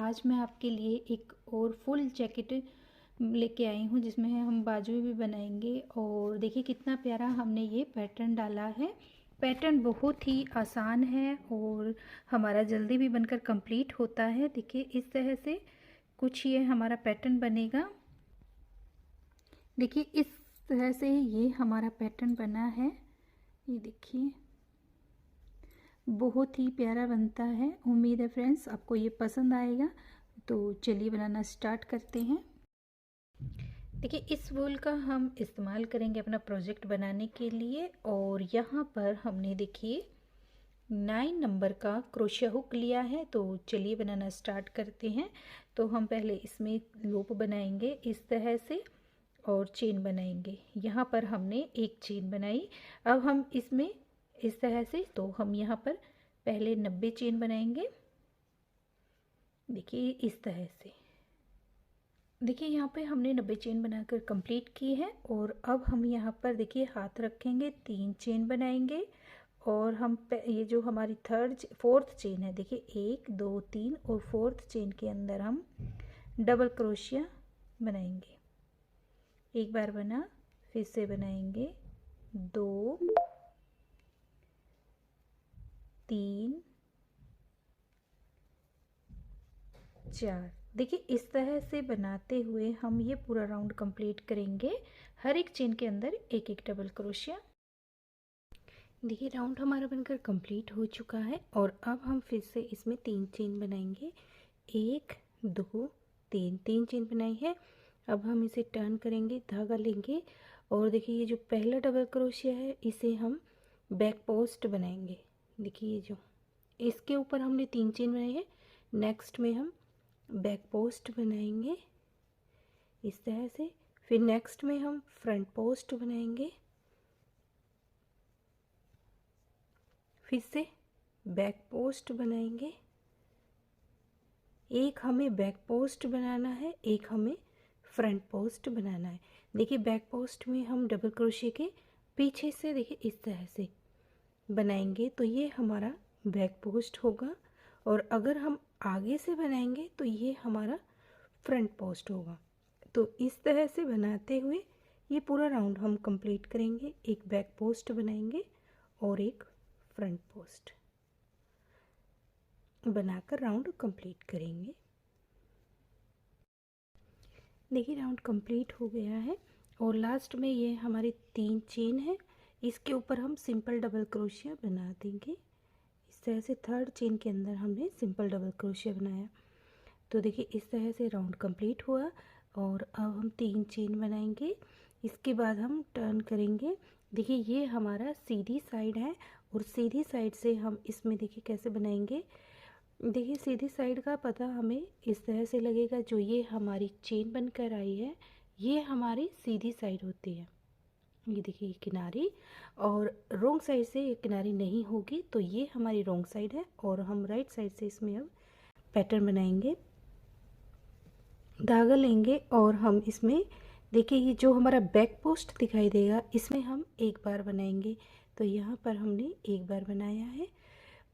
आज मैं आपके लिए एक और फुल जैकेट लेके आई हूँ जिसमें हम बाजू भी बनाएंगे। और देखिए कितना प्यारा हमने ये पैटर्न डाला है। पैटर्न बहुत ही आसान है और हमारा जल्दी भी बनकर कंप्लीट होता है। देखिए इस तरह से कुछ ये हमारा पैटर्न बनेगा। देखिए इस तरह से ये हमारा पैटर्न बना है। ये देखिए बहुत ही प्यारा बनता है। उम्मीद है फ्रेंड्स आपको ये पसंद आएगा। तो चलिए बनाना स्टार्ट करते हैं। देखिए इस वूल का हम इस्तेमाल करेंगे अपना प्रोजेक्ट बनाने के लिए। और यहाँ पर हमने देखिए 9 नंबर का क्रोशिया हुक लिया है। तो चलिए बनाना स्टार्ट करते हैं। तो हम पहले इसमें लूप बनाएंगे इस तरह से और चेन बनाएंगे। यहाँ पर हमने एक चेन बनाई। अब हम इसमें इस तरह से तो हम यहाँ पर पहले 90 चेन बनाएंगे। देखिए इस तरह से। देखिए यहाँ पे हमने 90 चेन बनाकर कंप्लीट की है। और अब हम यहाँ पर देखिए हाथ रखेंगे, 3 चेन बनाएंगे। और हम ये जो हमारी फोर्थ चेन है, देखिए 1 2 3 और फोर्थ चेन के अंदर हम डबल क्रोशिया बनाएंगे। एक बार बना, फिर से बनाएंगे 2 3 4। देखिए इस तरह से बनाते हुए हम ये पूरा राउंड कंप्लीट करेंगे। हर एक चेन के अंदर एक एक डबल क्रोशिया। देखिए राउंड हमारा बनकर कंप्लीट हो चुका है। और अब हम फिर से इसमें 3 चेन बनाएंगे। 1 2 3, 3 चेन बनाई है। अब हम इसे टर्न करेंगे, धागा लेंगे और देखिए ये जो पहला डबल क्रोशिया है इसे हम बैक पोस्ट बनाएंगे। देखिए ये जो इसके ऊपर हमने 3 चेन बनाई है, नेक्स्ट में हम बैक पोस्ट बनाएंगे इस तरह से। फिर नेक्स्ट में हम फ्रंट पोस्ट बनाएंगे, फिर से बैक पोस्ट बनाएंगे। एक हमें बैक पोस्ट बनाना है, एक हमें फ्रंट पोस्ट बनाना है। देखिए बैक पोस्ट में हम डबल क्रोशिया के पीछे से देखिए इस तरह से बनाएंगे तो ये हमारा बैक पोस्ट होगा। और अगर हम आगे से बनाएंगे तो ये हमारा फ्रंट पोस्ट होगा। तो इस तरह से बनाते हुए ये पूरा राउंड हम कंप्लीट करेंगे। एक बैक पोस्ट बनाएंगे और एक फ्रंट पोस्ट बनाकर राउंड कंप्लीट करेंगे। देखिए राउंड कंप्लीट हो गया है। और लास्ट में ये हमारी 3 चेन है, इसके ऊपर हम सिंपल डबल क्रोशिया बना देंगे इस तरह से। थर्ड चेन के अंदर हमने सिंपल डबल क्रोशिया बनाया। तो देखिए इस तरह से राउंड कंप्लीट हुआ। और अब हम 3 चेन बनाएंगे, इसके बाद हम टर्न करेंगे। देखिए ये हमारा सीधी साइड है और सीधी साइड से हम इसमें देखिए कैसे बनाएंगे। देखिए सीधी साइड का पता हमें इस तरह से लगेगा, जो ये हमारी चेन बनकर आई है ये हमारी सीधी साइड होती है। ये देखिए किनारी, और रोंग साइड से ये किनारी नहीं होगी तो ये हमारी रोंग साइड है। और हम राइट साइड से इसमें अब पैटर्न बनाएंगे। धागा लेंगे और हम इसमें देखिए ये जो हमारा बैक पोस्ट दिखाई देगा इसमें हम एक बार बनाएंगे। तो यहाँ पर हमने एक बार बनाया है।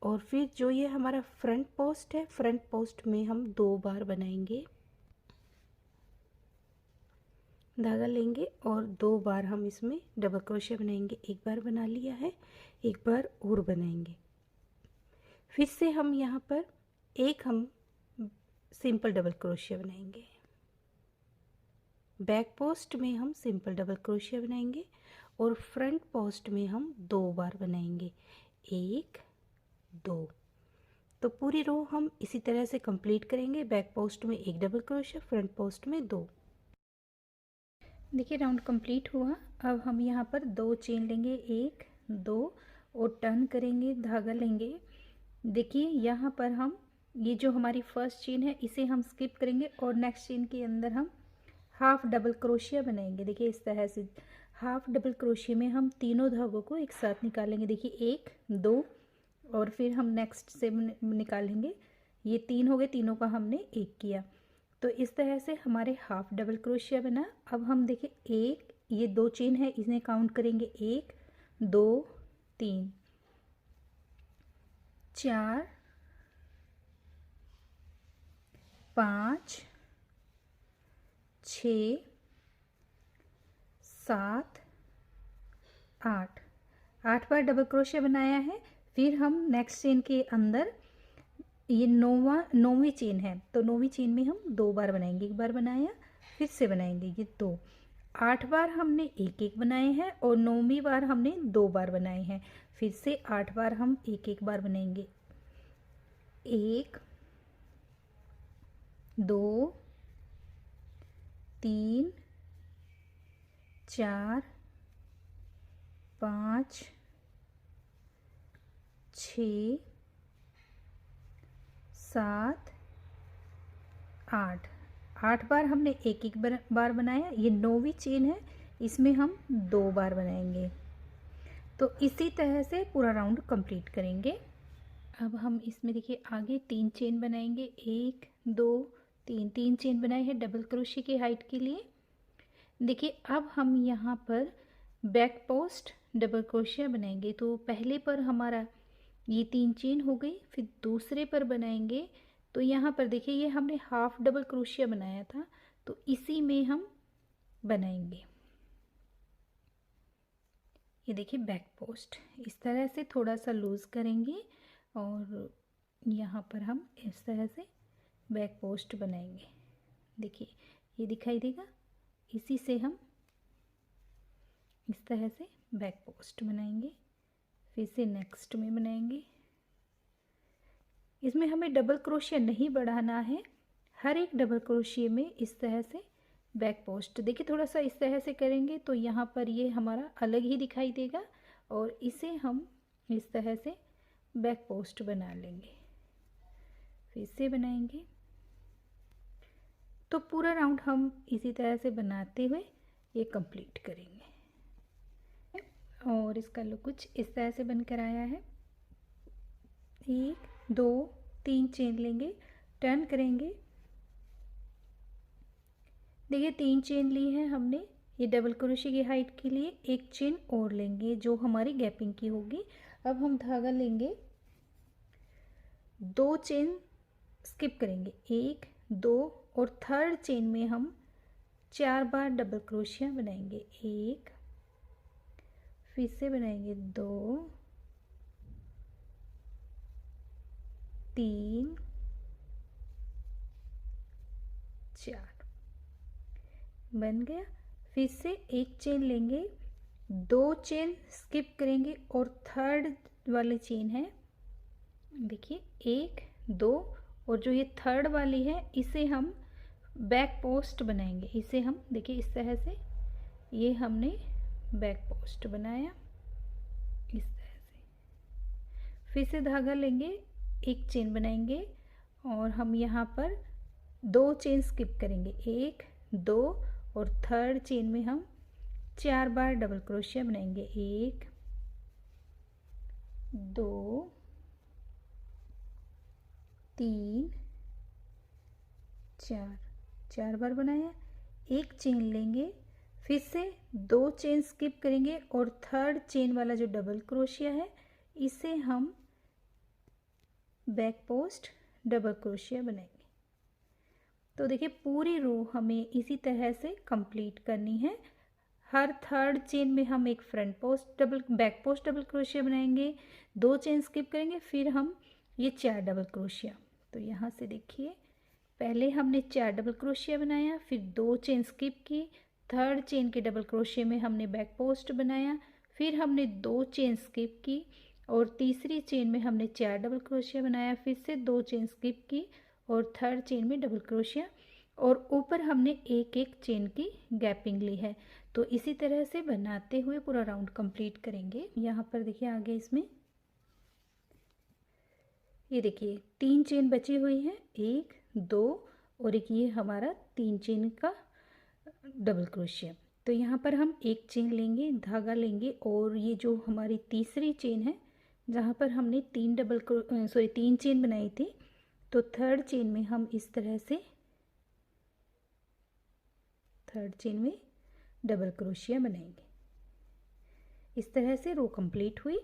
और फिर जो ये हमारा फ्रंट पोस्ट है, फ्रंट पोस्ट में हम 2 बार बनाएंगे। धागा लेंगे और 2 बार हम इसमें डबल क्रोशिया बनाएंगे। एक बार बना लिया है, एक बार और बनाएंगे। फिर से हम यहाँ पर हम सिंपल डबल क्रोशिया बनाएंगे। बैक पोस्ट में हम सिंपल डबल क्रोशिया बनाएंगे और फ्रंट पोस्ट में हम 2 बार बनाएंगे, 1 2। तो पूरी रो हम इसी तरह से कंप्लीट करेंगे। बैक पोस्ट में 1 डबल क्रोशिया, फ्रंट पोस्ट में 2। देखिए राउंड कंप्लीट हुआ। अब हम यहाँ पर 2 चेन लेंगे, 1 2 और टर्न करेंगे, धागा लेंगे। देखिए यहाँ पर हम ये जो हमारी फर्स्ट चेन है इसे हम स्किप करेंगे और नेक्स्ट चेन के अंदर हम हाफ डबल क्रोशिया बनाएंगे। देखिए इस तरह से हाफ डबल क्रोशिया में हम तीनों धागों को एक साथ निकालेंगे। देखिए 1 2 और फिर हम नेक्स्ट से निकालेंगे। ये 3 हो गए, तीनों का हमने 1 किया। तो इस तरह से हमारे हाफ डबल क्रोशिया बना। अब हम देखिए ये 2 चेन है, इन्हें काउंट करेंगे 1 2 3 4 5 6 7 8 8 बार डबल क्रोशिया बनाया है। फिर हम नेक्स्ट चेन के अंदर ये नौवीं चेन है, तो नौवीं चेन में हम 2 बार बनाएंगे। एक बार बनाया, फिर से बनाएंगे, ये 2। 8 बार हमने एक एक बनाए हैं और 9वीं बार हमने 2 बार बनाए हैं। फिर से 8 बार हम एक एक बार बनाएंगे। 1 2 3 4 5 6 7 8 8 बार हमने एक एक बार बनाया। ये 9वीं चेन है, इसमें हम 2 बार बनाएंगे। तो इसी तरह से पूरा राउंड कंप्लीट करेंगे। अब हम इसमें देखिए आगे 3 चेन बनाएंगे। 1 2 3 चेन बनाए हैं डबल क्रोशिया की हाइट के लिए। देखिए अब हम यहाँ पर बैक पोस्ट डबल क्रोशिया बनाएंगे। तो पहले पर हमारा ये 3 चेन हो गई, फिर दूसरे पर बनाएंगे। तो यहाँ पर देखिए ये हमने हाफ डबल क्रोशिया बनाया था, तो इसी में हम बनाएंगे। ये देखिए बैक पोस्ट इस तरह से थोड़ा सा लूज़ करेंगे और यहाँ पर हम इस तरह से बैक पोस्ट बनाएंगे। देखिए ये दिखाई देगा, इसी से हम इस तरह से बैक पोस्ट बनाएंगे। फिर से नेक्स्ट में बनाएंगे। इसमें हमें डबल क्रोशिया नहीं बढ़ाना है, हर एक डबल क्रोशिया में इस तरह से बैक पोस्ट। देखिए थोड़ा सा इस तरह से करेंगे तो यहाँ पर ये हमारा अलग ही दिखाई देगा और इसे हम इस तरह से बैक पोस्ट बना लेंगे। फिर से बनाएंगे। तो पूरा राउंड हम इसी तरह से बनाते हुए ये कंप्लीट करेंगे। और इसका लुक कुछ इस तरह से बनकर आया है। 1 2 3 चेन लेंगे, टर्न करेंगे। देखिए 3 चेन ली है हमने ये डबल क्रोशिया की हाइट के लिए। एक चेन और लेंगे जो हमारी गैपिंग की होगी। अब हम धागा लेंगे, 2 चेन स्किप करेंगे, 1 2 और थर्ड चेन में हम 4 बार डबल क्रोशिया बनाएंगे। 1 फिर से बनाएंगे, 2 3 4 बन गया। फिर से एक चेन लेंगे, 2 चेन स्किप करेंगे और थर्ड वाली चेन है, देखिए 1 2 और जो ये थर्ड वाली है इसे हम बैक पोस्ट बनाएंगे। इसे हम देखिए इस तरह से ये हमने बैक पोस्ट बनाया इस तरह से। फिर से धागा लेंगे, एक चेन बनाएंगे और हम यहाँ पर 2 चेन स्किप करेंगे, 1 2 और थर्ड चेन में हम 4 बार डबल क्रोशिया बनाएंगे। 1 2 3 4 बार बनाया। एक चेन लेंगे, फिर से 2 चेन स्किप करेंगे और थर्ड चेन वाला जो डबल क्रोशिया है इसे हम बैक पोस्ट डबल क्रोशिया बनाएंगे। तो देखिए पूरी रो हमें इसी तरह से कंप्लीट करनी है। हर थर्ड चेन में हम एक front post back post double crochet बनाएंगे, 2 चेन स्किप करेंगे, फिर हम ये 4 डबल क्रोशिया। तो यहाँ से देखिए पहले हमने 4 डबल क्रोशिया बनाया, फिर 2 चेन स्किप की, थर्ड चेन के डबल क्रोशिया में हमने बैक पोस्ट बनाया, फिर हमने 2 चेन स्किप की और तीसरी चेन में हमने 4 डबल क्रोशिया बनाया, फिर से 2 चेन स्किप की और थर्ड चेन में डबल क्रोशिया और ऊपर हमने एक एक चेन की गैपिंग ली है। तो इसी तरह से बनाते हुए पूरा राउंड कंप्लीट करेंगे। यहाँ पर देखिए आगे इसमें ये देखिए 3 चेन बची हुई है, 1 2 और एक ये हमारा 3 चेन का डबल क्रोशिया। तो यहाँ पर हम एक चेन लेंगे, धागा लेंगे और ये जो हमारी तीसरी चेन है जहाँ पर हमने 3 चेन बनाई थी, तो थर्ड चेन में हम इस तरह से थर्ड चेन में डबल क्रोशिया बनाएंगे। इस तरह से रो कंप्लीट हुई।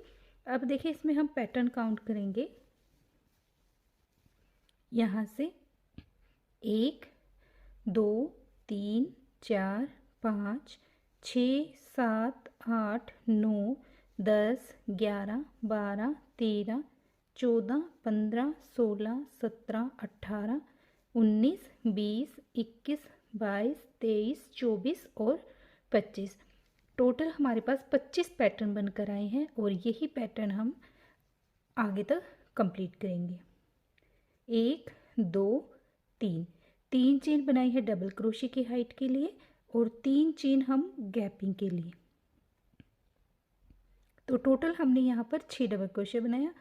अब देखिए इसमें हम पैटर्न काउंट करेंगे। यहाँ से 1 2 3 4 5 6 7 8 9 10 11 12 13 14 15 16 17 18 19 20 21 22 23 24 और 25। टोटल हमारे पास 25 पैटर्न बनकर आए हैं और यही पैटर्न हम आगे तक कंप्लीट करेंगे। 1 2 3 3 चेन बनाई है डबल क्रोशे की हाइट के लिए और 3 चेन हम गैपिंग के लिए। तो टोटल हमने यहाँ पर 6 डबल क्रोशे बनाया।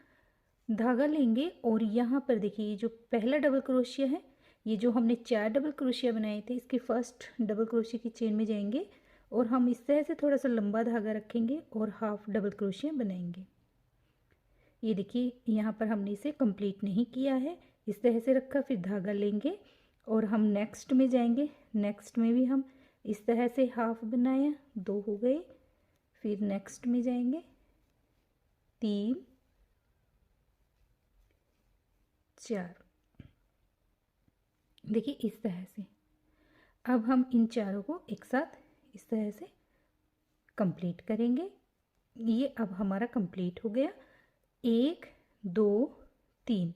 धागा लेंगे और यहाँ पर देखिए जो पहला डबल क्रोशिया है, ये जो हमने 4 डबल क्रोशिया बनाए थे इसके फर्स्ट डबल क्रोशे की चेन में जाएंगे और हम इस तरह से थोड़ा सा लंबा धागा रखेंगे और हाफ डबल क्रोशिया बनाएंगे। ये देखिए यहाँ पर हमने इसे कंप्लीट नहीं किया है, इस तरह से रखा, फिर धागा लेंगे और हम नेक्स्ट में जाएंगे। नेक्स्ट में भी हम इस तरह से हाफ बनाया, 2 हो गए, फिर नेक्स्ट में जाएंगे 3 4। देखिए इस तरह से अब हम इन चारों को एक साथ इस तरह से कंप्लीट करेंगे। ये अब हमारा कंप्लीट हो गया। 1 2 3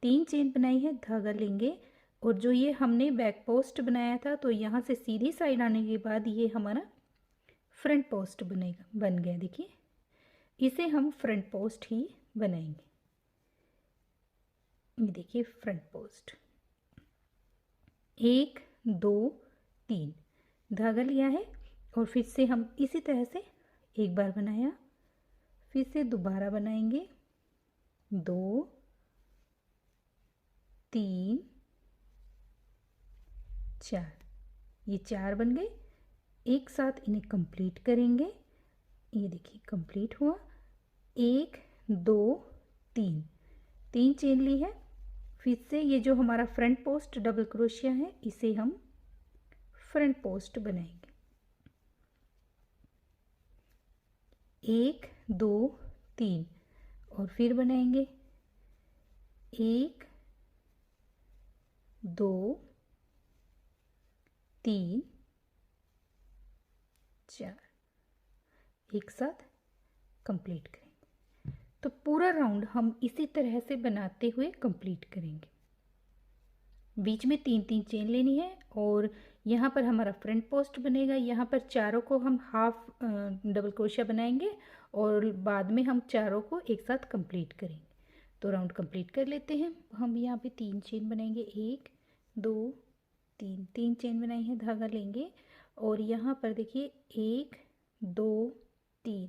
3 चेन बनाई है, धागा लेंगे और जो ये हमने बैक पोस्ट बनाया था तो यहाँ से सीधी साइड आने के बाद ये हमारा फ्रंट पोस्ट बनेगा, बन गया। देखिए इसे हम फ्रंट पोस्ट ही बनाएंगे। ये देखिए फ्रंट पोस्ट। 1 2 3 धागा लिया है और फिर से हम इसी तरह से एक बार बनाया, फिर से दोबारा बनाएंगे 2 3 4। ये 4 बन गए, एक साथ इन्हें कंप्लीट करेंगे। ये देखिए कंप्लीट हुआ। 1 2 3 3 चेन ली है, फिर से ये जो हमारा फ्रंट पोस्ट डबल क्रोशिया है इसे हम फ्रंट पोस्ट बनाएंगे। 1 2 3 और फिर बनाएंगे 1 2 3 4, एक साथ कंप्लीट करेंगे। तो पूरा राउंड हम इसी तरह से बनाते हुए कंप्लीट करेंगे। बीच में 3 चेन लेनी है और यहाँ पर हमारा फ्रंट पोस्ट बनेगा। यहाँ पर चारों को हम हाफ डबल क्रोशिया बनाएंगे और बाद में हम चारों को एक साथ कंप्लीट करेंगे। तो राउंड कंप्लीट कर लेते हैं। हम यहाँ पे 3 चेन बनाएंगे, 1 2 3 3 चेन बनाई है, धागा लेंगे और यहाँ पर देखिए 1 2 3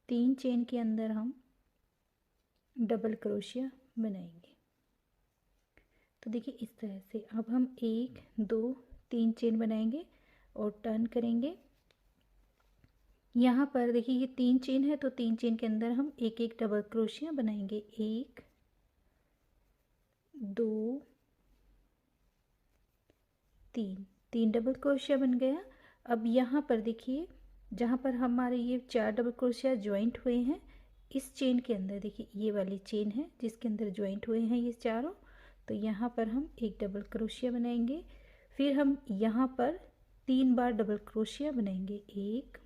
3 चेन के अंदर हम डबल क्रोशिया बनाएंगे। तो देखिए इस तरह से अब हम 1 2 3 चेन बनाएंगे और टर्न करेंगे। यहाँ पर देखिए ये 3 चेन है तो 3 चेन के अंदर हम एक एक डबल क्रोशिया बनाएंगे। 1 2 3 3 डबल क्रोशिया बन गया। अब यहाँ पर देखिए जहाँ पर हमारे ये 4 डबल क्रोशिया ज्वाइंट हुए हैं, इस चेन के अंदर देखिए ये वाली चेन है जिसके अंदर ज्वाइंट हुए हैं ये चारों, तो यहाँ पर हम एक डबल क्रोशिया बनाएंगे। फिर हम यहाँ पर 3 बार डबल क्रोशिया बनाएंगे, 1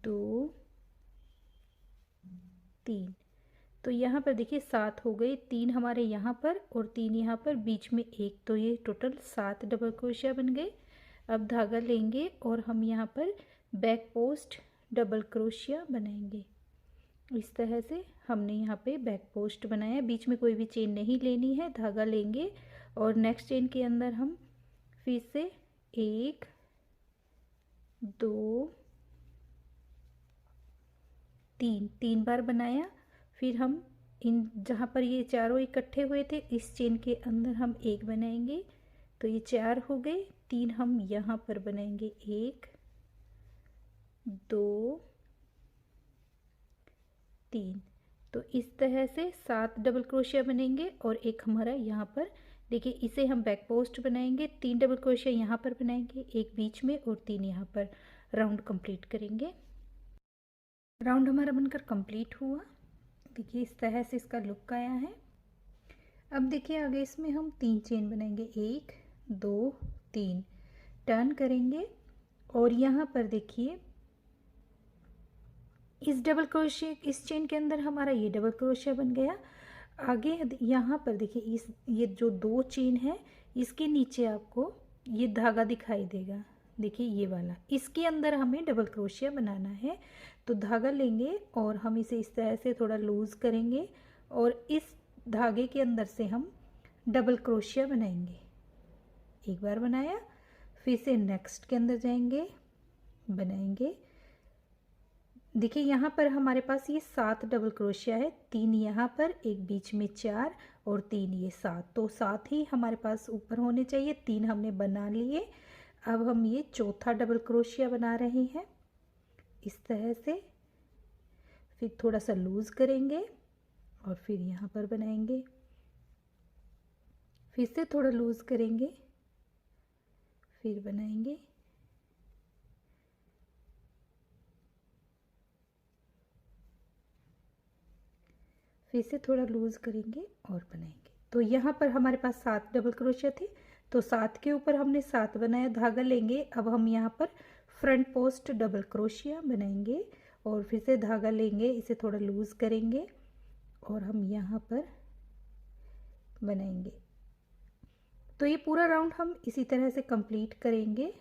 2 3। तो यहाँ पर देखिए 7 हो गए, 3 हमारे यहाँ पर और 3 यहाँ पर, बीच में 1, तो ये टोटल 7 डबल क्रोशिया बन गए। अब धागा लेंगे और हम यहाँ पर बैक पोस्ट डबल क्रोशिया बनाएंगे। इस तरह से हमने यहाँ पे बैक पोस्ट बनाया। बीच में कोई भी चेन नहीं लेनी है, धागा लेंगे और नेक्स्ट चेन के अंदर हम फिर से 1 2 3 बार बनाया। फिर हम इन जहाँ पर ये चारों इकट्ठे हुए थे इस चेन के अंदर हम 1 बनाएंगे, तो ये 4 हो गए। 3 हम यहाँ पर बनाएंगे, 1 2 3। तो इस तरह से 7 डबल क्रोशिया बनेंगे और एक हमारा यहाँ पर देखिए इसे हम बैक पोस्ट बनाएंगे। 3 डबल क्रोशिया यहाँ पर बनाएंगे, एक बीच में और 3 यहाँ पर। राउंड कंप्लीट करेंगे। राउंड हमारा बनकर कंप्लीट हुआ। देखिए इस तरह से इसका लुक आया है। अब देखिए आगे इसमें हम 3 चेन बनाएंगे, 1 2 3, टर्न करेंगे और यहाँ पर देखिए इस डबल क्रोशिया, इस चेन के अंदर हमारा ये डबल क्रोशिया बन गया। आगे यहाँ पर देखिए इस ये जो 2 चेन है इसके नीचे आपको ये धागा दिखाई देगा, देखिए ये वाला, इसके अंदर हमें डबल क्रोशिया बनाना है। तो धागा लेंगे और हम इसे इस तरह से थोड़ा लूज़ करेंगे और इस धागे के अंदर से हम डबल क्रोशिया बनाएंगे। एक बार बनाया, फिर से नेक्स्ट के अंदर जाएंगे, बनाएंगे। देखिए यहाँ पर हमारे पास ये 7 डबल क्रोशिया है, 3 यहाँ पर, एक बीच में 4 और 3 ये 7, तो 7 ही हमारे पास ऊपर होने चाहिए। 3 हमने बना लिए। अब हम ये चौथा डबल क्रोशिया बना रहे हैं इस तरह से, फिर थोड़ा सा लूज़ करेंगे और फिर यहाँ पर बनाएंगे, फिर से थोड़ा लूज़ करेंगे, फिर बनाएंगे, फिर से थोड़ा लूज़ करेंगे और बनाएंगे। तो यहाँ पर हमारे पास 7 डबल क्रोशिया थे, तो 7 के ऊपर हमने 7 बनाया, धागा लेंगे। अब हम यहाँ पर फ्रंट पोस्ट डबल क्रोशिया बनाएंगे और फिर से धागा लेंगे, इसे थोड़ा लूज़ करेंगे और हम यहाँ पर बनाएंगे। तो ये पूरा राउंड हम इसी तरह से कंप्लीट करेंगे।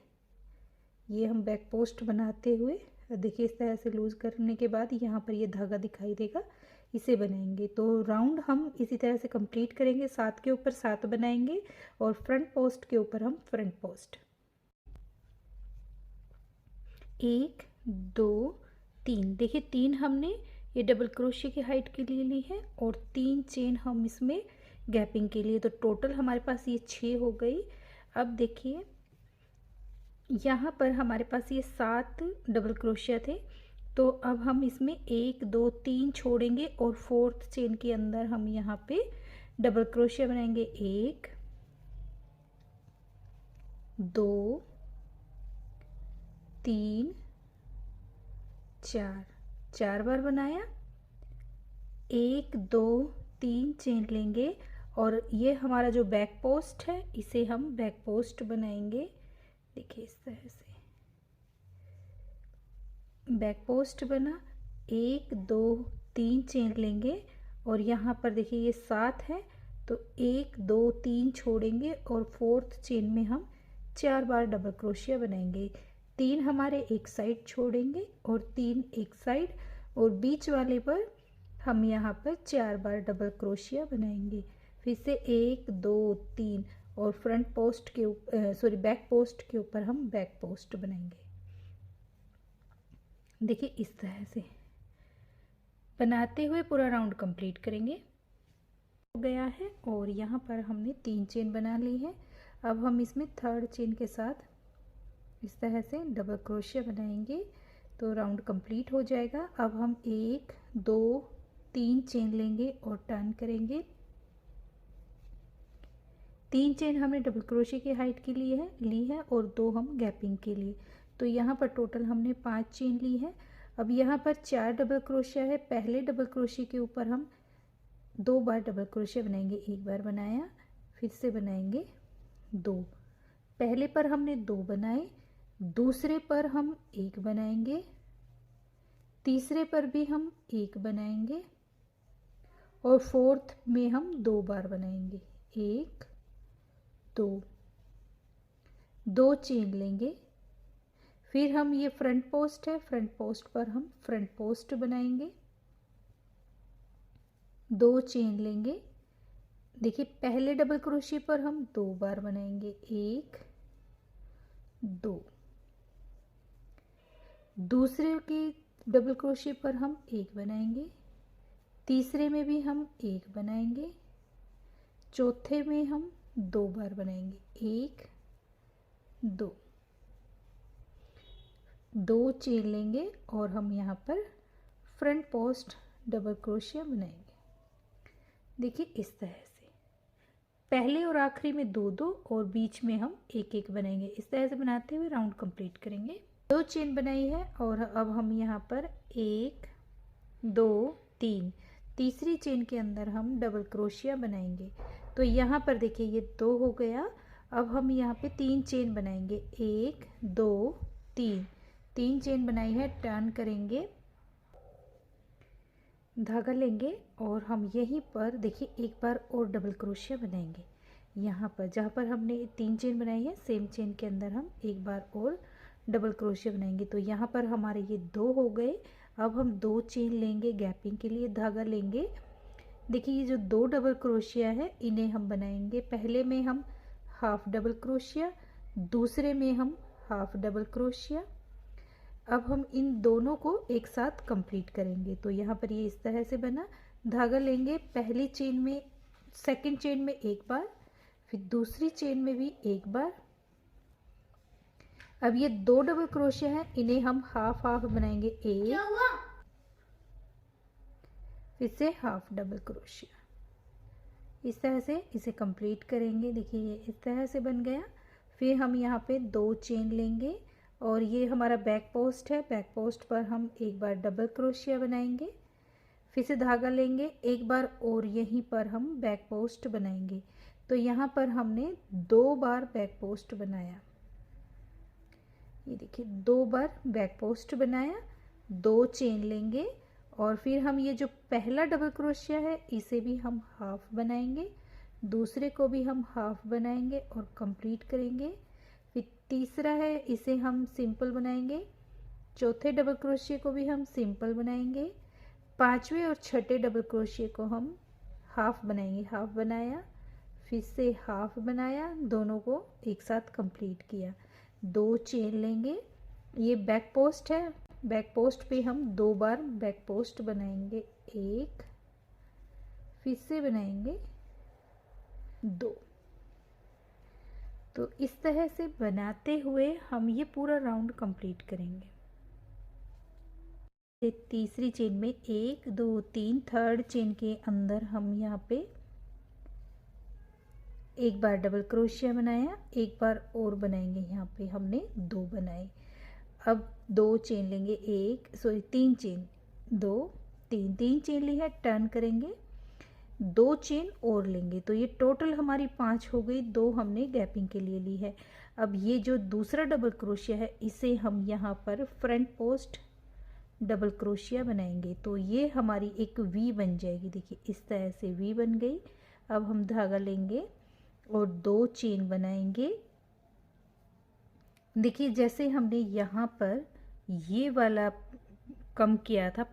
ये हम बैक पोस्ट बनाते हुए देखिए इस तरह से लूज़ करने के बाद यहाँ पर ये धागा दिखाई देगा, इसे बनाएंगे। तो राउंड हम इसी तरह से कंप्लीट करेंगे। 7 के ऊपर 7 बनाएंगे और फ्रंट पोस्ट के ऊपर हम फ्रंट पोस्ट 1 2 3, देखिए 3 हमने ये डबल क्रोशिया की हाइट के लिए ली है और 3 चेन हम इसमें गैपिंग के लिए, तो टोटल हमारे पास ये 6 हो गई। अब देखिए यहाँ पर हमारे पास ये 7 डबल क्रोशिया थे, तो अब हम इसमें 1 2 3 छोड़ेंगे और 4th चेन के अंदर हम यहाँ पे डबल क्रोशिया बनाएंगे। 1 2 3 4, 4 बार बनाया, 1 2 3 चेन लेंगे और ये हमारा जो बैक पोस्ट है इसे हम बैक पोस्ट बनाएंगे। देखिए इस तरह से बैक पोस्ट बना, 1 2 3 चेन लेंगे और यहाँ पर देखिए ये 7 है, तो 1 2 3 छोड़ेंगे और 4th चेन में हम 4 बार डबल क्रोशिया बनाएंगे। 3 हमारे एक साइड छोड़ेंगे और 3 एक साइड, और बीच वाले पर हम यहाँ पर 4 बार डबल क्रोशिया बनाएंगे। फिर से 1 2 3 और फ्रंट पोस्ट के बैक पोस्ट के ऊपर हम बैक पोस्ट बनाएंगे। देखिए इस तरह से बनाते हुए पूरा राउंड कंप्लीट करेंगे। हो गया है और यहाँ पर हमने 3 चेन बना ली है। अब हम इसमें 3rd चेन के साथ इस तरह से डबल क्रोशिया बनाएंगे तो राउंड कंप्लीट हो जाएगा। अब हम 1 2 3 चेन लेंगे और टर्न करेंगे। 3 चेन हमने डबल क्रोशिया की हाइट के लिए ली है और 2 हम गैपिंग के लिए, तो यहाँ पर टोटल हमने 5 चेन ली है। अब यहाँ पर 4 डबल क्रोशिया है, पहले डबल क्रोशिया के ऊपर हम 2 बार डबल क्रोशिया बनाएंगे। एक बार बनाया, फिर से बनाएंगे 2, पहले पर हमने 2 बनाए, दूसरे पर हम 1 बनाएंगे, तीसरे पर भी हम 1 बनाएंगे और 4th में हम 2 बार बनाएंगे। 1 2 चेन लेंगे, फिर हम ये फ्रंट पोस्ट है, फ्रंट पोस्ट पर हम फ्रंट पोस्ट बनाएंगे, 2 चेन लेंगे। देखिए पहले डबल क्रोशिया पर हम 2 बार बनाएंगे, 1 2, दूसरे की डबल क्रोशिया पर हम 1 बनाएंगे, तीसरे में भी हम 1 बनाएंगे, चौथे में हम 2 बार बनाएंगे, 1 2 चेन लेंगे और हम यहाँ पर फ्रंट पोस्ट डबल क्रोशिया बनाएंगे। देखिए इस तरह से पहले और आखिरी में 2 2 और बीच में हम 1 1 बनाएंगे। इस तरह से बनाते हुए राउंड कंप्लीट करेंगे। 2 चेन बनाई है और अब हम यहाँ पर 1 2 3 तीसरी चेन के अंदर हम डबल क्रोशिया बनाएंगे। तो यहाँ पर देखिए ये 2 हो गया। अब हम यहाँ पे 3 चेन बनाएंगे, 1 2 3 चेन बनाई है, टर्न करेंगे, धागा लेंगे और हम यहीं पर देखिए एक बार और डबल क्रोशिया बनाएंगे। यहाँ पर जहाँ पर हमने 3 चेन बनाई है, सेम चेन के अंदर हम एक बार और डबल क्रोशिया बनाएंगे। तो यहाँ पर हमारे ये 2 हो गए। अब हम 2 चेन लेंगे, गैपिंग के लिए धागा लेंगे। देखिए ये जो 2 डबल क्रोशिया है इन्हें हम बनाएंगे। पहले में हम हाफ डबल क्रोशिया, दूसरे में हम हाफ डबल क्रोशिया। अब हम इन दोनों को एक साथ कंप्लीट करेंगे। तो यहाँ पर ये इस तरह से बना। धागा लेंगे, पहली चेन में, सेकंड चेन में एक बार, फिर दूसरी चेन में भी एक बार। अब ये 2 डबल क्रोशिया है, इन्हें हम हाफ हाफ बनाएंगे, एक, फिर से हाफ डबल क्रोशिया। इस तरह से इसे कंप्लीट करेंगे। देखिए ये इस तरह से बन गया। फिर हम यहाँ पे 2 चेन लेंगे और ये हमारा बैक पोस्ट है। बैक पोस्ट पर हम एक बार डबल क्रोशिया बनाएंगे, फिर से धागा लेंगे एक बार और यहीं पर हम बैक पोस्ट बनाएंगे। तो यहाँ पर हमने 2 बार बैक पोस्ट बनाया। ये देखिए 2 बार बैक पोस्ट बनाया। 2 चेन लेंगे और फिर हम ये जो पहला डबल क्रोशिया है इसे भी हम हाफ बनाएंगे, दूसरे को भी हम हाफ बनाएंगे और कंप्लीट करेंगे। फिर तीसरा है, इसे हम सिंपल बनाएंगे। चौथे डबल क्रोशिया को भी हम सिंपल बनाएंगे। पांचवें और छठे डबल क्रोशिया को हम हाफ बनाएंगे। हाफ बनाया, फिर से हाफ बनाया, दोनों को एक साथ कंप्लीट किया। 2 चेन लेंगे, ये बैक पोस्ट है। बैक पोस्ट पे हम 2 बार बैक पोस्ट बनाएंगे, एक, फिर से बनाएंगे 2। तो इस तरह से बनाते हुए हम ये पूरा राउंड कंप्लीट करेंगे। तीसरी चेन में 1 2 3, थर्ड चेन के अंदर हम यहाँ पे एक बार डबल क्रोशिया बनाया, एक बार और बनाएंगे। यहाँ पे हमने 2 बनाए। अब 2 चेन लेंगे, 3 चेन, 2 3 चेन ली है, टर्न करेंगे, 2 चेन और लेंगे। तो ये टोटल हमारी 5 हो गई, 2 हमने गैपिंग के लिए ली है। अब ये जो दूसरा डबल क्रोशिया है इसे हम यहाँ पर फ्रंट पोस्ट डबल क्रोशिया बनाएंगे। तो ये हमारी एक वी बन जाएगी। देखिए इस तरह से वी बन गई। अब हम धागा लेंगे और 2 चेन बनाएंगे। देखिए जैसे हमने यहाँ पर ये वाला कम किया था,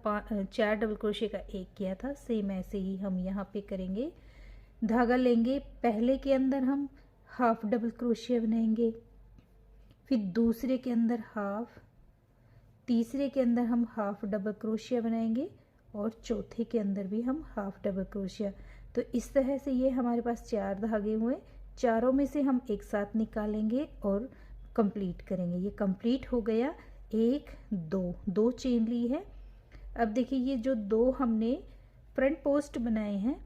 4 डबल क्रोशिया का 1 किया था, सेम ऐसे ही हम यहाँ पे करेंगे। धागा लेंगे, पहले के अंदर हम हाफ डबल क्रोशिया बनाएंगे, फिर दूसरे के अंदर हाफ, तीसरे के अंदर हम हाफ डबल क्रोशिया बनाएंगे और चौथे के अंदर भी हम हाफ डबल क्रोशिया। तो इस तरह से ये हमारे पास 4 धागे हुए। चारों में से हम एक साथ निकालेंगे और कंप्लीट करेंगे। ये कंप्लीट हो गया। 1 2 चेन ली है। अब देखिए ये जो 2 हमने फ्रंट पोस्ट बनाए हैं,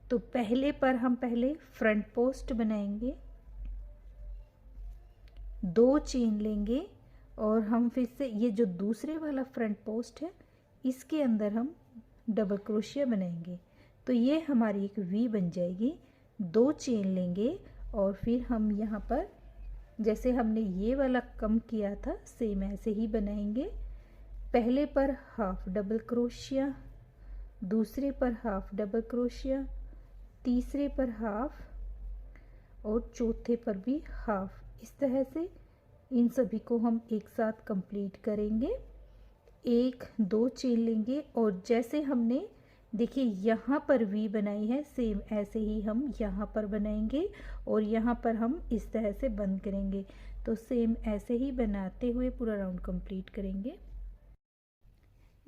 तो पहले पर हम पहले फ्रंट पोस्ट बनाएंगे, 2 चेन लेंगे और हम फिर से ये जो दूसरे वाला फ्रंट पोस्ट है इसके अंदर हम डबल क्रोशिया बनाएंगे। तो ये हमारी एक वी बन जाएगी। 2 चेन लेंगे और फिर हम यहाँ पर जैसे हमने ये वाला कम किया था सेम ऐसे ही बनाएंगे। पहले पर हाफ डबल क्रोशिया, दूसरे पर हाफ डबल क्रोशिया, तीसरे पर हाफ और चौथे पर भी हाफ। इस तरह से इन सभी को हम एक साथ कंप्लीट करेंगे। 1 2 चेन लेंगे और जैसे हमने देखिए यहाँ पर वी बनाई है सेम ऐसे ही हम यहाँ पर बनाएंगे और यहाँ पर हम इस तरह से बंद करेंगे। तो सेम ऐसे ही बनाते हुए पूरा राउंड कंप्लीट करेंगे।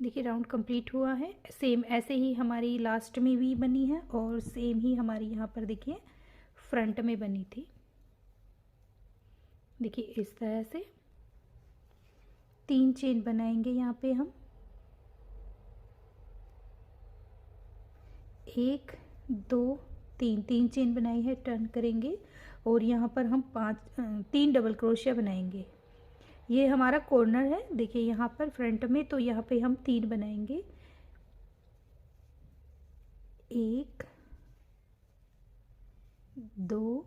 देखिए राउंड कंप्लीट हुआ है। सेम ऐसे ही हमारी लास्ट में वी बनी है और सेम ही हमारी यहाँ पर देखिए फ्रंट में बनी थी। देखिए इस तरह से 3 चेन बनाएंगे। यहाँ पे हम 1 2 3 चेन बनाई है, टर्न करेंगे और यहाँ पर हम 3 डबल क्रोशिया बनाएंगे। ये हमारा कॉर्नर है, देखिए यहाँ पर फ्रंट में, तो यहाँ पे हम 3 बनाएंगे। 1 2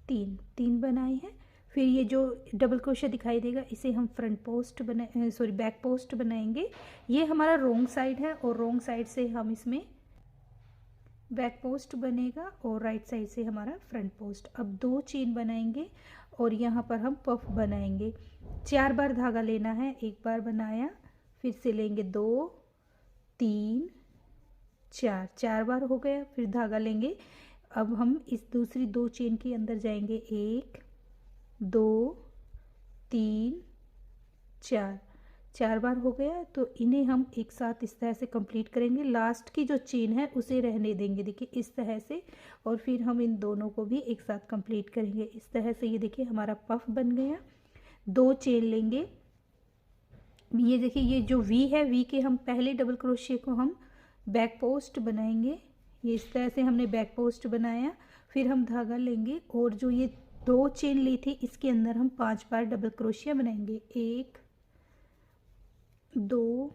3 बनाए हैं। फिर ये जो डबल क्रोशिया दिखाई देगा इसे हम फ्रंट पोस्ट बैक पोस्ट बनाएंगे। ये हमारा रोंग साइड है और रोंग साइड से हम इसमें बैक पोस्ट बनेगा और राइट साइड से हमारा फ्रंट पोस्ट। अब 2 चेन बनाएंगे और यहाँ पर हम पफ बनाएंगे। 4 बार धागा लेना है। एक बार बनाया, फिर से लेंगे 2 3 4 बार हो गया, फिर धागा लेंगे। अब हम इस दूसरी 2 चेन के अंदर जाएंगे। 1 2 3 4 बार हो गया, तो इन्हें हम एक साथ इस तरह से कंप्लीट करेंगे। लास्ट की जो चेन है उसे रहने देंगे, देखिए इस तरह से, और फिर हम इन दोनों को भी एक साथ कंप्लीट करेंगे इस तरह से। ये देखिए हमारा पफ बन गया। 2 चेन लेंगे। ये देखिए ये जो वी है, वी के हम पहले डबल क्रोशिया को हम बैक पोस्ट बनाएंगे। ये इस तरह से हमने बैक पोस्ट बनाया। फिर हम धागा लेंगे और जो ये 2 चेन ली थी इसके अंदर हम 5 बार डबल क्रोशिया बनाएंगे। 1 2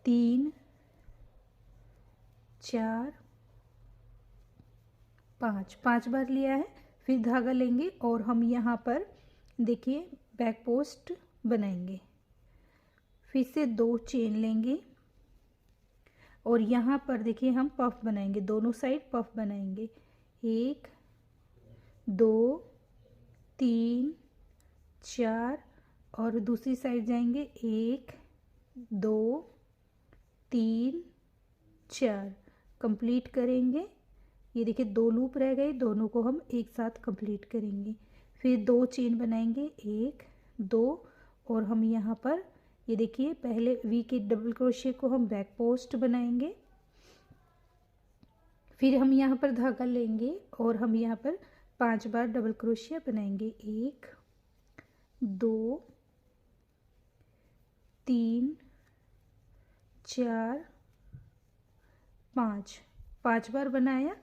3 4 5 बार लिया है। फिर धागा लेंगे और हम यहाँ पर देखिए बैक पोस्ट बनाएंगे। फिर से 2 चेन लेंगे और यहाँ पर देखिए हम पफ बनाएंगे, दोनों साइड पफ बनाएंगे। 1 2 3 4 और दूसरी साइड जाएंगे। 1 2 3 4 कंप्लीट करेंगे। ये देखिए 2 लूप रह गए, दोनों को हम एक साथ कंप्लीट करेंगे। फिर 2 चेन बनाएंगे। 1 2 और हम यहाँ पर ये देखिए पहले वी के डबल क्रोशिया को हम बैक पोस्ट बनाएंगे। फिर हम यहाँ पर धागा लेंगे और हम यहाँ पर 5 बार डबल क्रोशिया बनाएंगे। 1 2 3 4 5 बार बनाया।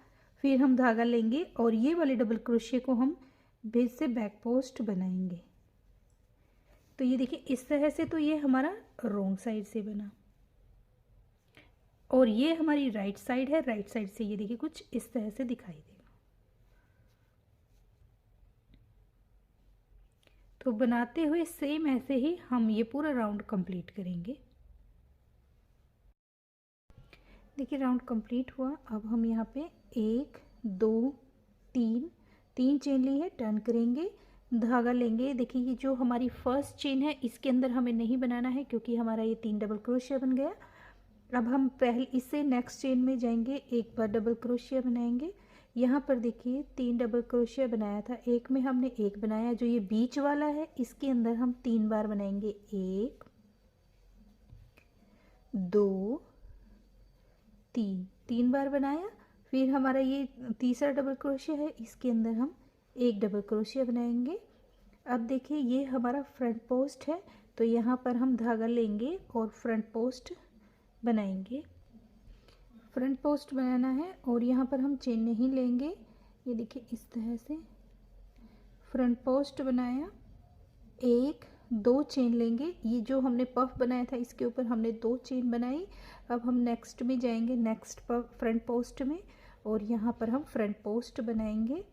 फिर हम धागा लेंगे और ये वाले डबल क्रोशिया को हम फिर से बैक पोस्ट बनाएंगे। तो ये देखिए इस तरह से, तो ये हमारा रोंग साइड से बना और ये हमारी राइट साइड है। राइट साइड से ये देखिए कुछ इस तरह से दिखाई देगा। तो बनाते हुए सेम ऐसे ही हम ये पूरा राउंड कंप्लीट करेंगे। देखिए राउंड कंप्लीट हुआ। अब हम यहाँ पे 1 2 3 चेन ली है, टर्न करेंगे, धागा लेंगे। देखिए ये जो हमारी फर्स्ट चेन है इसके अंदर हमें नहीं बनाना है क्योंकि हमारा ये 3 डबल क्रोशिया बन गया। अब हम पहले इससे नेक्स्ट चेन में जाएंगे, एक बार डबल क्रोशिया बनाएंगे। यहाँ पर देखिए 3 डबल क्रोशिया बनाया था, एक में हमने 1 बनाया। जो ये बीच वाला है इसके अंदर हम 3 बार बनाएंगे। 1 2 3 बार बनाया। फिर हमारा ये तीसरा डबल क्रोशिया है, इसके अंदर हम 1 डबल क्रोशिया बनाएंगे। अब देखिए ये हमारा फ्रंट पोस्ट है, तो यहाँ पर हम धागा लेंगे और फ्रंट पोस्ट बनाएंगे। फ्रंट पोस्ट बनाना है और यहाँ पर हम चेन नहीं लेंगे। ये देखिए इस तरह से फ्रंट पोस्ट बनाया। 1 2 चेन लेंगे। ये जो हमने पफ बनाया था इसके ऊपर हमने 2 चेन बनाई। अब हम नेक्स्ट में जाएंगे, नेक्स्ट फ्रंट पोस्ट में, और यहाँ पर हम फ्रंट पोस्ट बनाएंगे।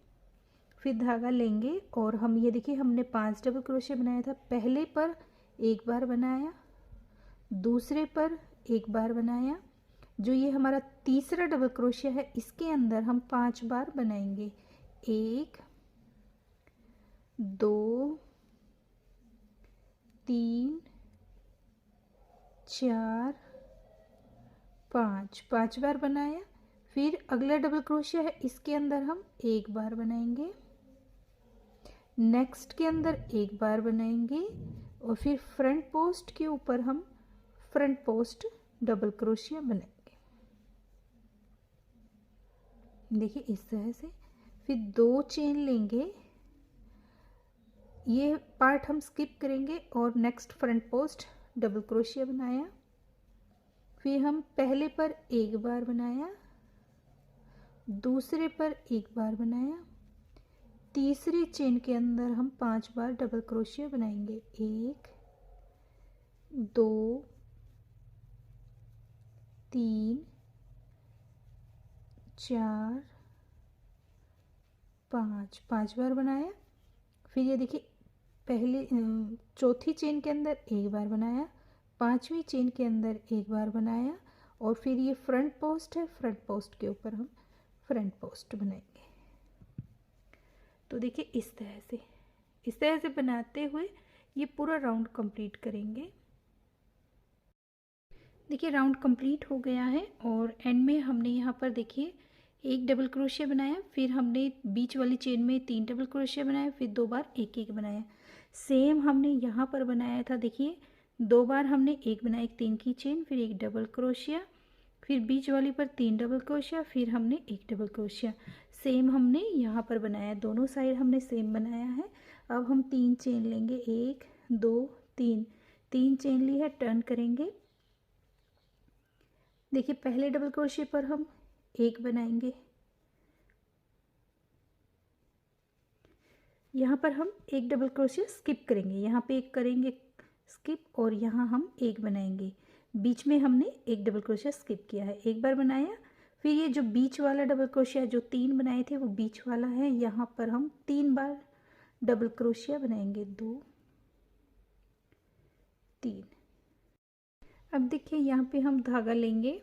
फिर धागा लेंगे और हम ये देखिए हमने 5 डबल क्रोशिया बनाया था। पहले पर 1 बार बनाया, दूसरे पर 1 बार बनाया। जो ये हमारा तीसरा डबल क्रोशिया है इसके अंदर हम 5 बार बनाएंगे। 1 2 3 4 5 बार बनाया। फिर अगला डबल क्रोशिया है इसके अंदर हम 1 बार बनाएंगे, नेक्स्ट के अंदर 1 बार बनाएंगे और फिर फ्रंट पोस्ट के ऊपर हम फ्रंट पोस्ट डबल क्रोशिया बनाएंगे। देखिए इस तरह से। फिर 2 चेन लेंगे, ये पार्ट हम स्किप करेंगे और next front post double crochet बनाया। फिर हम पहले पर 1 बार बनाया, दूसरे पर 1 बार बनाया, तीसरी चेन के अंदर हम 5 बार डबल क्रोशिया बनाएंगे। 1 2 3 4 5 बार बनाया। फिर ये देखिए पहले चौथी चेन के अंदर एक बार बनाया, पांचवी चेन के अंदर एक बार बनाया, और फिर ये फ्रंट पोस्ट है, फ्रंट पोस्ट के ऊपर हम फ्रंट पोस्ट बनाएंगे। तो देखिए इस तरह से बनाते हुए ये पूरा राउंड कंप्लीट करेंगे। देखिए राउंड कंप्लीट हो गया है और एंड में हमने यहाँ पर देखिए एक डबल क्रोशिया बनाया, फिर हमने बीच वाली चेन में 3 डबल क्रोशिया बनाया, फिर 2 बार एक एक बनाया। सेम हमने यहाँ पर बनाया था, देखिए 2 बार हमने एक बनाया, एक 3 की चेन, फिर एक डबल क्रोशिया, फिर बीच वाली पर 3 डबल क्रोशिया, फिर हमने एक डबल क्रोशिया। सेम हमने यहाँ पर बनाया, दोनों साइड हमने सेम बनाया है। अब हम 3 चेन लेंगे, 1 2 3 चेन ली है, टर्न करेंगे। देखिए पहले डबल क्रोशिया पर हम एक बनाएंगे, यहाँ पर हम एक डबल क्रोशिया स्किप करेंगे, यहाँ पे एक करेंगे स्किप, और यहाँ हम एक बनाएंगे। बीच में हमने एक डबल क्रोशिया स्किप किया है, एक बार बनाया। फिर ये जो बीच वाला डबल क्रोशिया जो 3 बनाए थे वो बीच वाला है, यहाँ पर हम 3 बार डबल क्रोशिया बनाएंगे, 2 3। अब देखिए यहाँ पे हम धागा लेंगे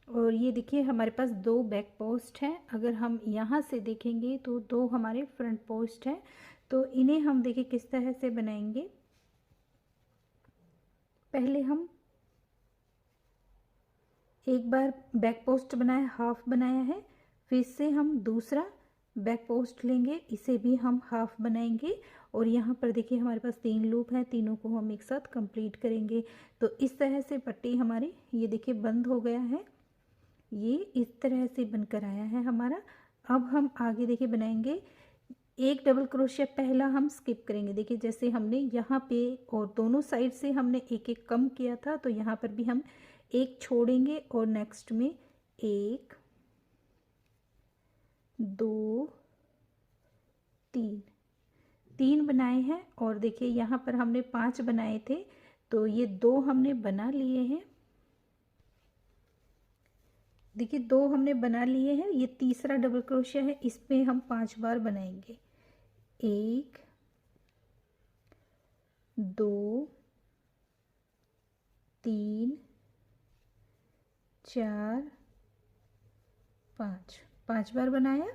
और ये देखिए हमारे पास 2 बैक पोस्ट हैं। अगर हम यहाँ से देखेंगे तो 2 हमारे फ्रंट पोस्ट हैं, तो इन्हें हम देखिए किस तरह से बनाएंगे। पहले हम एक बार बैक पोस्ट बनाया, हाफ बनाया है, फिर से हम दूसरा बैक पोस्ट लेंगे, इसे भी हम हाफ बनाएंगे, और यहाँ पर देखिए हमारे पास 3 लूप हैं, तीनों को हम एक साथ कंप्लीट करेंगे। तो इस तरह से पट्टी हमारी ये देखिए बंद हो गया है, ये इस तरह से बनकर आया है हमारा। अब हम आगे देखिए बनाएंगे, एक डबल क्रोशिया पहला हम स्किप करेंगे। देखिए जैसे हमने यहाँ पे और दोनों साइड से हमने एक एक कम किया था, तो यहाँ पर भी हम एक छोड़ेंगे और नेक्स्ट में 1 2 3 बनाए हैं। और देखिए यहाँ पर हमने 5 बनाए थे, तो ये 2 हमने बना लिए हैं। देखिए 2 हमने बना लिए हैं, ये तीसरा डबल क्रोशिया है, इसमें हम 5 बार बनाएंगे, 1 2 3 4 5 बार बनाया।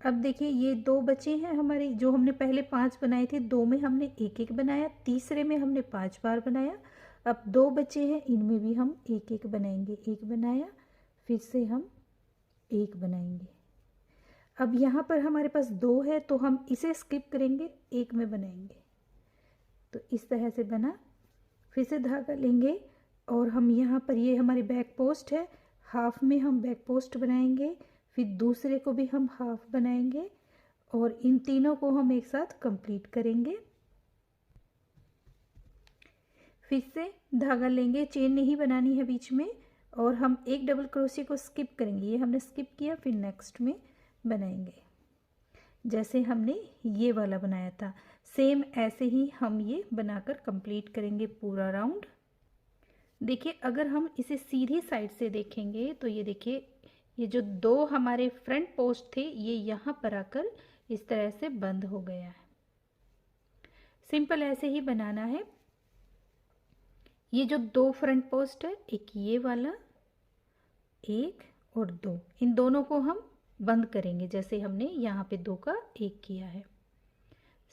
अब देखिए ये 2 बचे हैं हमारे, जो हमने पहले 5 बनाए थे, 2 में हमने एक एक बनाया, तीसरे में हमने 5 बार बनाया। अब 2 बचे हैं, इनमें भी हम एक एक बनाएंगे, एक बनाया, फिर से हम एक बनाएंगे। अब यहाँ पर हमारे पास 2 है, तो हम इसे स्किप करेंगे, एक में बनाएंगे। तो इस तरह से बना। फिर से धागा लेंगे और हम यहाँ पर, ये हमारी बैक पोस्ट है, हाफ में हम बैक पोस्ट बनाएंगे, फिर दूसरे को भी हम हाफ बनाएंगे, और इन तीनों को हम एक साथ कंप्लीट करेंगे। फिर से धागा लेंगे, चेन नहीं बनानी है बीच में, और हम एक डबल क्रोशिया को स्किप करेंगे, ये हमने स्किप किया, फिर नेक्स्ट में बनाएंगे जैसे हमने ये वाला बनाया था। सेम ऐसे ही हम ये बनाकर कंप्लीट करेंगे पूरा राउंड। देखिए अगर हम इसे सीधी साइड से देखेंगे तो ये देखिए ये जो 2 हमारे फ्रंट पोस्ट थे, ये यहाँ पर आकर इस तरह से बंद हो गया है। सिंपल ऐसे ही बनाना है। ये जो 2 फ्रंट पोस्ट है, एक ये वाला, एक और 2, इन दोनों को हम बंद करेंगे जैसे हमने यहाँ पे 2 का 1 किया है,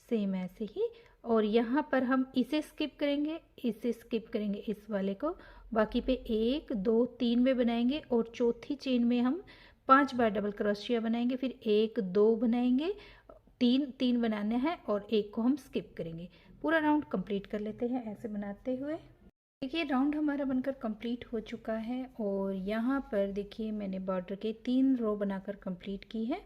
सेम ऐसे ही। और यहाँ पर हम इसे स्किप करेंगे, इसे स्किप करेंगे, इस वाले को, बाकी पे 1 2 3 में बनाएंगे, और चौथी चेन में हम 5 बार डबल क्रोशिया बनाएंगे, फिर 1 2 बनाएंगे, 3 बनाने हैं, और एक को हम स्किप करेंगे। पूरा राउंड कंप्लीट कर लेते हैं ऐसे बनाते हुए। देखिए राउंड हमारा बनकर कंप्लीट हो चुका है, और यहाँ पर देखिए मैंने बॉर्डर के 3 रो बनाकर कंप्लीट की है,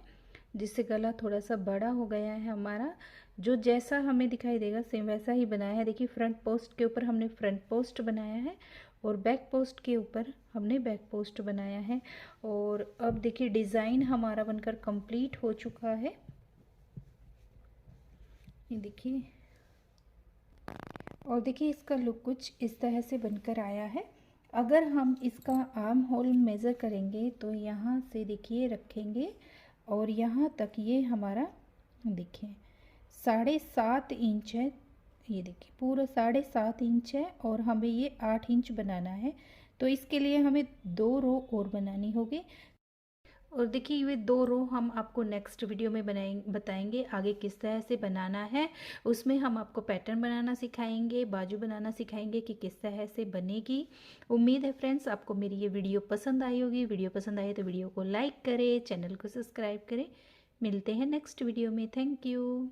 जिससे गला थोड़ा सा बड़ा हो गया है हमारा। जो जैसा हमें दिखाई देगा सेम वैसा ही बनाया है। देखिए फ्रंट पोस्ट के ऊपर हमने फ्रंट पोस्ट बनाया है, और बैक पोस्ट के ऊपर हमने बैक पोस्ट बनाया है। और अब देखिए डिज़ाइन हमारा बनकर कंप्लीट हो चुका है। ये देखिए और देखिए इसका लुक कुछ इस तरह से बनकर आया है। अगर हम इसका आर्म होल मेज़र करेंगे तो यहाँ से देखिए रखेंगे और यहाँ तक ये हमारा देखिए 7.5 इंच है। ये देखिए पूरा 7.5 इंच है और हमें ये 8 इंच बनाना है। तो इसके लिए हमें 2 रो और बनानी होगी। और देखिए ये 2 रो हम आपको नेक्स्ट वीडियो में बताएंगे आगे किस तरह से बनाना है। उसमें हम आपको पैटर्न बनाना सिखाएंगे, बाजू बनाना सिखाएंगे कि किस तरह से बनेगी। उम्मीद है फ्रेंड्स आपको मेरी ये वीडियो पसंद आई होगी। वीडियो पसंद आई तो वीडियो को लाइक करें, चैनल को सब्सक्राइब करें। मिलते हैं नेक्स्ट वीडियो में। Thank you.